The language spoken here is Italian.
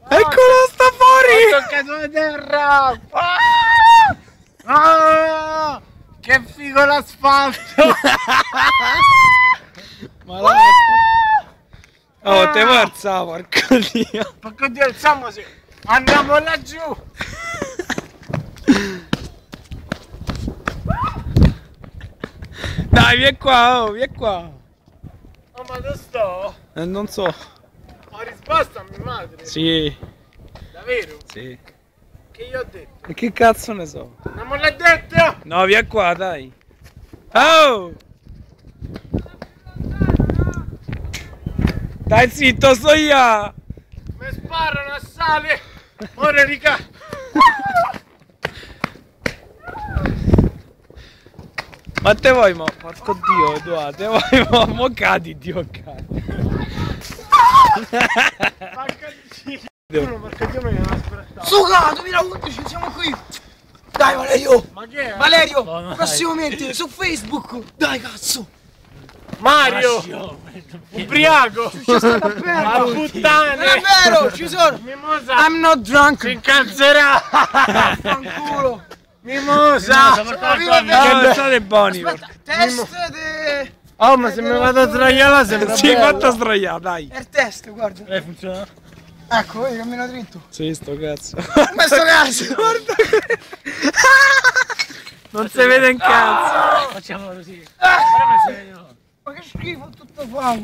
Eccolo, sta fuori! Ho toccato la terra! Che figo l'asfalto! Malato. Oh, te forza, porco dio! Porco dio, alziamoci! Andiamo laggiù! Dai, vieni qua, oh, vieni qua! Oh, ma dove sto? Non so. Ho risposto a mia madre. Sì. Davvero? Sì. Che io ho detto? E che cazzo ne so? Non me l'ha detto! No, vieni qua, dai. Oh! Dai zitto, sto io! Mi sparano a sale! Ora rica! Ma te vuoi, ma porco dio, Edoardo, te vuoi, mo cadi, dio cadi. Porco dio, mi devo aspettare. Suga, 2011, siamo qui! Dai Valerio! Ma che è? Valerio, prossimamente su Facebook! Dai cazzo! Mario! Ubriaco! C'è stata Ma aperta! Non puttane! è vero, ci sono! Mimosa! I'm not drunk! Si incazzerà! Fanculo! Mimosa! No, state buoni. Aspetta, test de... Oh, ma se mi vado a sdraiare sembra Sì, bello. fatto sdraiare, dai. il test, guarda! Funziona? Ecco, vedi, cammina dritto! Sì, sto cazzo. Ma sto cazzo! Guarda! Non si vede un cazzo. Facciamo così. Ma che schifo, tutto fango!